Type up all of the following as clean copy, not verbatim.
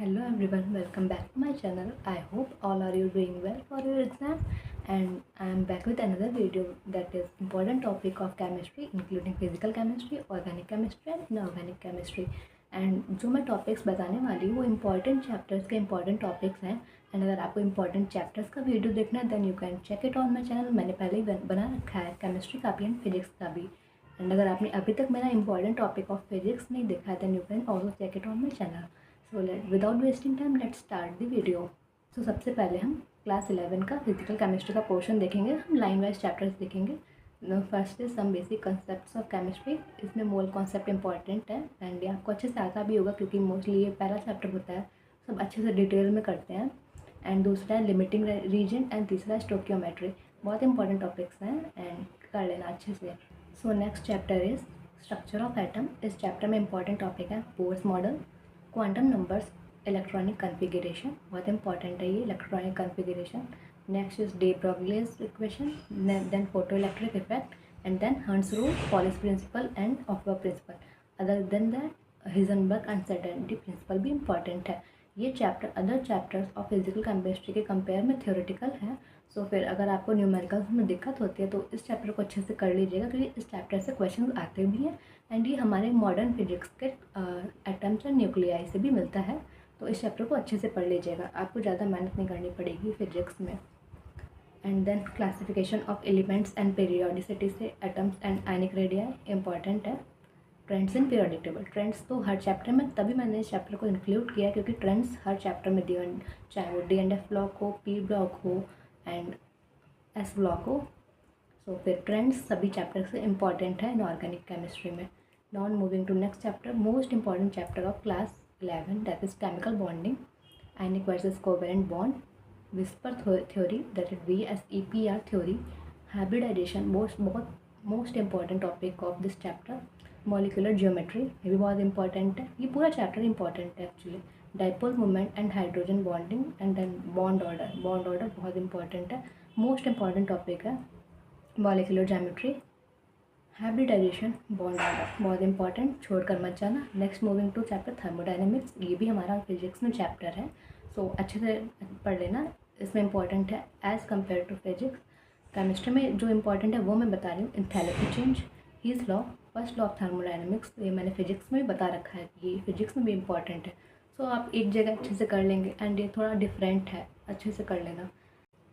Hello everyone, welcome back to my channel. I hope all are you doing well for your exam, and I am back with another video that is important topic of chemistry including physical chemistry, organic chemistry and inorganic chemistry. And जो मैं topics बताने वाली हूँ वो important chapters के important topics हैं. And अगर आपको इम्पॉर्टेंट चैप्टर्स का वीडियो देखना है then you can check it on my channel. मैंने पहले ही बना रखा है केमिस्ट्री का भी एंड फिजिक्स का भी. एंड अगर आपने अभी तक मेरा इंपॉर्टेंट टॉपिक ऑफ फिजिक्स नहीं देखा है then you can also check it on my channel. So without wasting time let's start the video. So सबसे पहले हम क्लास 11 का फिजिकल केमिस्ट्री का पोर्शन देखेंगे. हम लाइन वाइज चैप्टर्स देखेंगे. First is some basic concepts of chemistry. इसमें mole concept important है एंड ये आपको अच्छे से आता भी होगा क्योंकि मोस्टली ये पहला चैप्टर होता है. सब अच्छे से डिटेल में करते हैं. एंड दूसरा है लिमिटिंग रीजन एंड तीसरा है स्टोकियोमेट्री. बहुत इंपॉर्टेंट टॉपिक्स हैं एंड कर लेना अच्छे से. So next chapter is structure of atom. इस चैप्टर में इंपॉर्टेंट टॉपिक है Bohr's model, quantum numbers, electronic configuration. बहुत इंपॉर्टेंट है ये electronic configuration. Next is de Broglie's equation, then photo electric effect and then Hund's rule, Pauli's principle and ऑफबर्ग principle. Other than that Heisenberg uncertainty principle भी important है. ये chapter other chapters of physical chemistry के compare में theoretical है. So फिर अगर आपको न्यूमेरिकल्स में दिक्कत होती है तो इस चैप्टर को अच्छे से कर लीजिएगा क्योंकि इस चैप्टर से क्वेश्चन आते भी हैं एंड ये हमारे मॉडर्न फिजिक्स के एटम्स और न्यूक्लियाई से भी मिलता है. तो इस चैप्टर को अच्छे से पढ़ लीजिएगा, आपको ज़्यादा मेहनत नहीं करनी पड़ेगी फिजिक्स में. And then classification of elements and periodicity से atoms and ionic radii important है. Trends in periodic table. Trends तो हर चैप्टर में तभी मैंने इस चैप्टर को इंक्लूड किया क्योंकि ट्रेंड्स हर चैप्टर में दिए, चाहे वो D&F ब्लॉक हो, P ब्लॉक हो एंड S ब्लॉक हो. सो फिर ट्रेंड्स सभी चैप्टर से इंपॉर्टेंट है इनऑर्गेनिक केमिस्ट्री में. Now moving to next chapter, most important chapter of class 11 that is chemical bonding, ionic versus covalent bond, VSEPR theory that is VSEPR theory, hybridization most important topic of this chapter, molecular geometry ये भी बहुत important है. ये पूरा chapter important है actually. Dipole movement and hydrogen bonding and then bond order बहुत important है. Most important topic है molecular geometry, hybridization, bond order बहुत इंपॉर्टेंट, छोड़कर मत जाना. Next moving to chapter thermodynamics. ये भी हमारा फिजिक्स में चैप्टर है. सो अच्छे से पढ़ लेना. इसमें इंपॉर्टेंट है as compare to physics. Chemistry में जो इंपॉर्टेंट है वो मैं बता रही हूँ. Enthalpy change, Hess law, first law of thermodynamics. ये मैंने फिजिक्स में भी बता रखा है कि ये फिजिक्स में भी इंपॉर्टेंट है. सो आप एक जगह अच्छे से कर लेंगे एंड ये थोड़ा डिफरेंट है, अच्छे से कर लेना.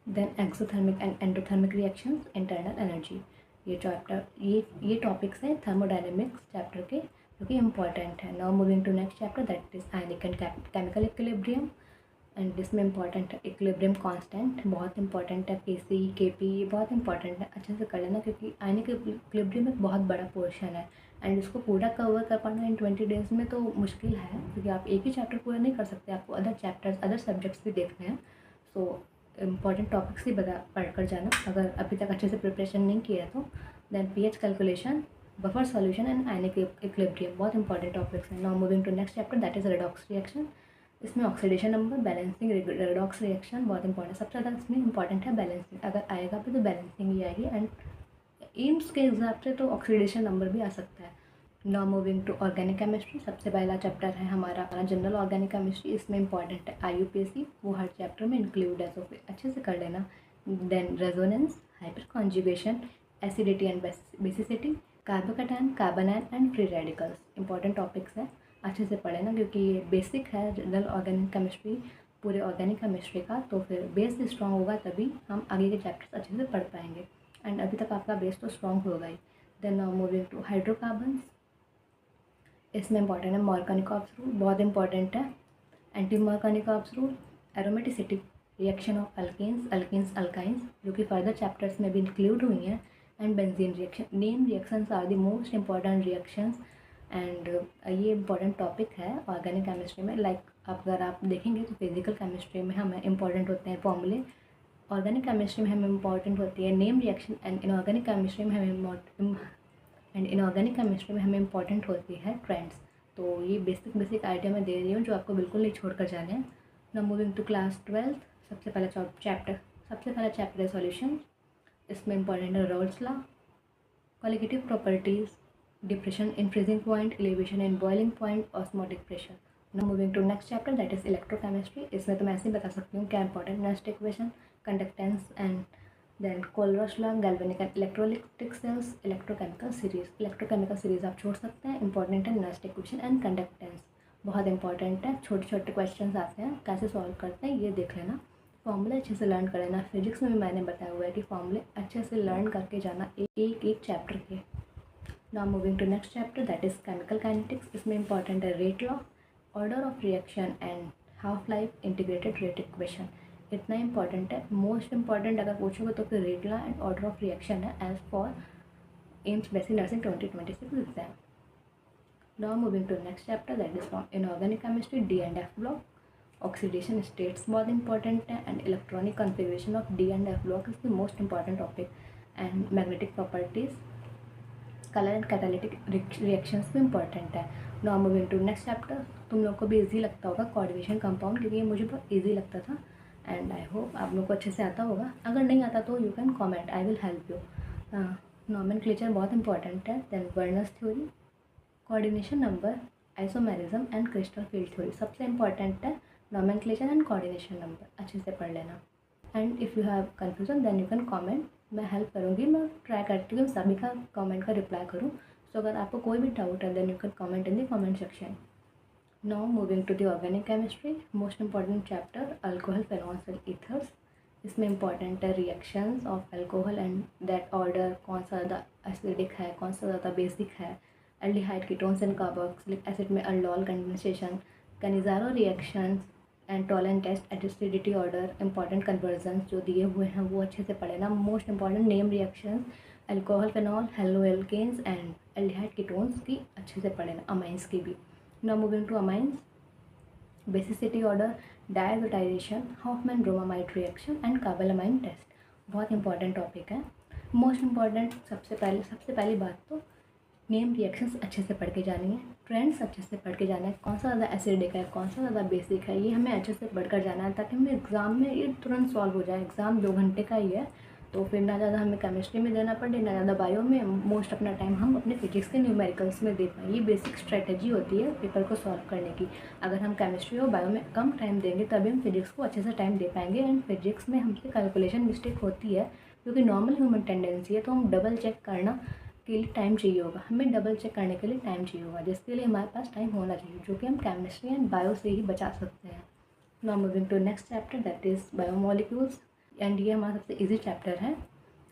Then exothermic and endothermic reactions, internal energy. ये चैप्टर ये टॉपिक्स हैं थर्मोडायनेमिक्स चैप्टर के जो कि इंपॉर्टेंट है. Now moving to next chapter that is ionic and chemical equilibrium. And इसमें इंपॉर्टेंट है इक्विलिब्रियम कांस्टेंट, बहुत इंपॉर्टेंट है. Kc Kp ये बहुत इंपॉर्टेंट है, अच्छे से कर लेना क्योंकि आयनिक इक्विलिब्रियम एक बहुत बड़ा पोर्शन है एंड इसको पूरा कवर कर पाना इन 20 डेज़ में तो मुश्किल है क्योंकि आप एक ही चैप्टर पूरा नहीं कर सकते, आपको अदर चैप्टर्स अदर सब्जेक्ट्स भी देखने हैं. सो इम्पॉर्टेंट टॉपिक्स ही पढ़ कर जाना अगर अभी तक अच्छे से प्रिपरेशन नहीं किया है तो. Then pH calculation, buffer solution and ionic equilibrium बहुत इंपॉर्टेंट टॉपिक्स हैं. Now moving to next chapter that is redox reaction. इसमें oxidation number, balancing, redox reaction बहुत इंपॉर्टेंट. सबसे ज़्यादा इसमें इंपॉर्टेंट है बैलेंसिंग. अगर आएगा भी तो बैलेंसिंग ही आएगी एंड एम्स के हिसाब से तो ऑक्सीडेशन नंबर भी आ सकता है. Now moving to organic chemistry. सबसे पहला चैप्टर है हमारा जनरल ऑर्गेनिक केमिस्ट्री. इसमें इंपॉर्टेंट है IUPAC, वो हर चैप्टर में इंक्लूड है तो फिर अच्छे से कर लेना. देन resonance, hyperconjugation, acidity and basicity, carbocation, carbanion and free radicals important topics हैं, अच्छे से पढ़े ना क्योंकि ये बेसिक है जनरल ऑर्गेनिक केमिस्ट्री पूरे ऑर्गेनिक केमिस्ट्री का. तो फिर बेस स्ट्रॉन्ग होगा तभी हम आगे के चैप्टर्स अच्छे से पढ़ पाएंगे एंड अभी तक आपका बेस तो स्ट्रॉन्ग होगा ही. Then now moving to hydrocarbons. इसमें इंपॉर्टेंट है मार्कोनिकॉफ्स रूल, बहुत इंपॉर्टेंट है. Anti Markovnikov's rule, aromaticity, reaction of alkenes alkynes जो कि फर्दर चैप्टर्स में भी इंक्लूड हुई हैं. And benzene reaction. Name reactions are the most important reactions and ये इंपॉर्टेंट टॉपिक है ऑर्गेनिक केमिस्ट्री में. अगर आप देखेंगे तो फिजिकल केमिस्ट्री में हमें इंपॉर्टेंट होते हैं फॉर्मूले, ऑर्गेनिक केमिस्ट्री में हमें इंपॉर्टेंट होती है name reaction and inorganic chemistry में हमें इंपॉर्टेंट होती है ट्रेंड्स. तो ये बेसिक आइडिया मैं दे रही हूँ जो आपको बिल्कुल नहीं छोड़ कर जाने हैं. Now moving to class 12. सबसे पहला चैप्टर है सॉल्यूशन. इसमें इंपॉर्टेंट है Raoult's law, qualitative properties, depression in freezing point, elevation in boiling point, osmotic pressure. Now moving to next chapter that is electrochemistry. इसमें तो मैं ऐसे ही बता सकती हूँ क्या important Nernst equation, conductance and then Kohlrausch's law, galvanic and electrolytic cells, electrochemical series. Electrochemical series आप छोड़ सकते हैं, इंपॉर्टेंट है नस्ट इक्वेशन एंड कंडक्टेंस, बहुत इंपॉर्टेंट है। छोटे छोटे क्वेश्चन आते हैं, कैसे सॉल्व करते हैं ये देख लेना। फॉर्मूले अच्छे से लर्न कर लेना। फिजिक्स में भी मैंने बताया हुआ है कि फॉर्मूले अच्छे से लर्न करके जाना एक एक चैप्टर के। Now moving to next chapter that is chemical kinetics. इसमें इंपॉर्टेंट है rate law, order of reaction and half life integrated rate equation. इतना इंपॉर्टेंट है। मोस्ट इंपॉर्टेंट अगर पूछोगे तो फिर rate law and order of reaction है as for AIIMS basic nursing 2026 exam. Now moving to next chapter that is from inorganic chemistry d and F block. Oxidation states बहुत important है and electronic configuration of D and F block is the most important topic and magnetic properties, colour and catalytic reactions भी important है। Now moving to next chapter. तुम लोग को भी easy लगता होगा कोऑर्डिनेशन कंपाउंड, क्योंकि ये मुझे बहुत इजी लगता था एंड आई होप आप लोग को अच्छे से आता होगा। अगर नहीं आता तो you can comment, I will help you. Nomenclature बहुत इंपॉर्टेंट है। Then Werner's theory, coordination number, isomerism and crystal field theory. सबसे इंपॉर्टेंट है नॉमेनक्लेचर एंड कोऑर्डिनेशन नंबर, अच्छे से पढ़ लेना। And if you have confusion then you can comment, मैं help करूँगी। मैं ट्राई करती हूँ सभी का कमेंट का रिप्लाई करूँ। सो अगर आपको कोई भी डाउट है then you can comment in the comment section. Now moving to the organic chemistry, most important chapter alcohol, phenols and ethers. इसमें इंपॉर्टेंट है reactions of alcohol and that order, कौन सा ज़्यादा एसिडिक है, कौन सा ज़्यादा बेसिक है, aldehyde, ketones and carboxylic acid में aldol condensation, Cannizzaro reactions and Tollen test, acidity order, important conversion जो दिए हुए हैं वो अच्छे से पढ़े ना। Most important name reactions, alcohol, phenol, halo alkanes and aldehyde ketones की अच्छे से पढ़े ना, अमाइंस की भी। Now moving to amines, basicity order, diazotization, Hofmann bromamide reaction and carbylamine test, बहुत इंपॉर्टेंट टॉपिक है। मोस्ट इंपॉर्टेंट सबसे पहली बात तो नेम रिएक्शंस अच्छे से पढ़ के जानी है, ट्रेंड्स अच्छे से पढ़ के जाना है, कौन सा ज़्यादा एसिडिक है, कौन सा ज़्यादा बेसिक है, ये हमें अच्छे से पढ़ कर जाना है ताकि हमें एग्ज़ाम में ये तुरंत सॉल्व हो जाए। एग्ज़ाम 2 घंटे का ही है तो फिर ना ज़्यादा हमें केमिस्ट्री में देना पड़े ना ज़्यादा बायो में। मोस्ट अपना टाइम हम अपने फिजिक्स के न्यूमेरिकल्स में दे पाएँ। ये बेसिक स्ट्रेटजी होती है पेपर को सॉल्व करने की। अगर हम केमिस्ट्री और बायो में कम टाइम देंगे तभी हम फिजिक्स को अच्छे से टाइम दे पाएंगे। एंड फिजिक्स में हमसे कैलकुलेशन मिस्टेक होती है क्योंकि नॉर्मल ह्यूमन टेंडेंसी है, तो हम डबल चेक करना के लिए टाइम चाहिए होगा, हमें डबल चेक करने के लिए टाइम चाहिए होगा, जिसके लिए हमारे पास टाइम होना चाहिए, जो कि हम केमिस्ट्री एंड बायो से ही बचा सकते हैं। Now moving to next chapter that is biomolecules and ये हमारा सबसे इजी चैप्टर है।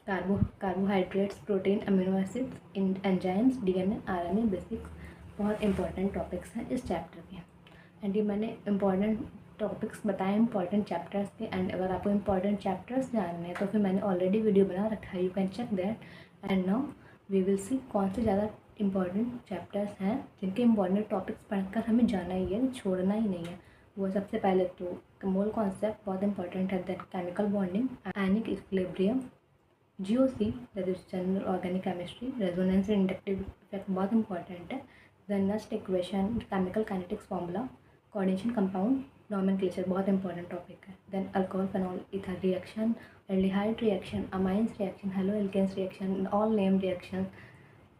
Carbohydrates, protein, amino acids, enzymes, DNA, RNA basics, बहुत इंपॉर्टेंट टॉपिक्स हैं इस चैप्टर के। एंड ये मैंने इंपॉर्टेंट टॉपिक्स बताए इंपॉर्टेंट चैप्टर्स के। एंड अगर आपको इंपॉर्टेंट चैप्टर्स जानने हैं तो फिर मैंने ऑलरेडी वीडियो बना रखा है, you can check that. And now we will see कौन से ज़्यादा इंपॉर्टेंट चैप्टर्स हैं जिनके इंपॉर्टेंट टॉपिक्स पढ़कर हमें जाना ही है, छोड़ना ही नहीं है। वो सबसे पहले तो मोल कॉन्सेप्ट बहुत इंपॉर्टेंट है, than chemical bonding, ionic equilibrium, GOC that is general organic chemistry, resonance and inductive effect बहुत इंपॉर्टेंट है, then Nernst equation, chemical kinetics formula, coordination compound, nomenclature बहुत इंपॉर्टेंट टॉपिक है, then alcohol, phenol, ether reaction, aldehyde reaction, amines reaction, halo alkanes reaction, all name reaction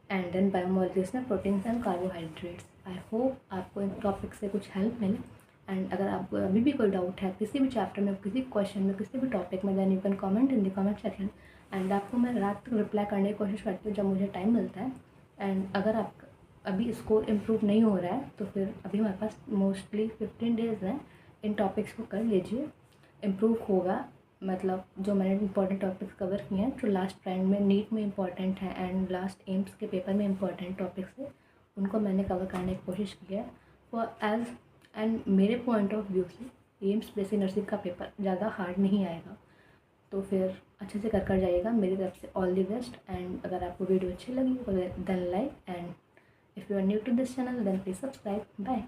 and then biomolecules में proteins and carbohydrates. I hope आपको इन topic से कुछ help मिले। And अगर आपको अभी भी कोई डाउट है किसी भी चैप्टर में, किसी क्वेश्चन में, किसी भी टॉपिक में, then you can comment in the comment section. And आपको मैं रात तक रिप्लाई करने की कोशिश करती हूँ जब मुझे टाइम मिलता है। एंड अगर आप अभी स्कोर इम्प्रूव नहीं हो रहा है तो फिर अभी हमारे पास मोस्टली 15 डेज़ हैं, इन टॉपिक्स को कर लीजिए, इम्प्रूव होगा। मतलब जो मैंने इंपॉर्टेंट टॉपिक्स कवर किए हैं जो लास्ट ट्रेंड में नीट में इंपॉर्टेंट है एंड लास्ट एम्स के पेपर में इंपॉर्टेंट टॉपिक्स है, उनको मैंने कवर करने की कोशिश की है। फॉर एज एंड मेरे पॉइंट ऑफ व्यू से एम्स बेसिक नर्सिंग का पेपर ज़्यादा हार्ड नहीं आएगा, तो फिर अच्छे से कर जाइएगा। मेरी तरफ से ऑल दी बेस्ट। एंड अगर आपको वीडियो अच्छी लगी तो then like, and if you are new to this channel then please subscribe. Bye.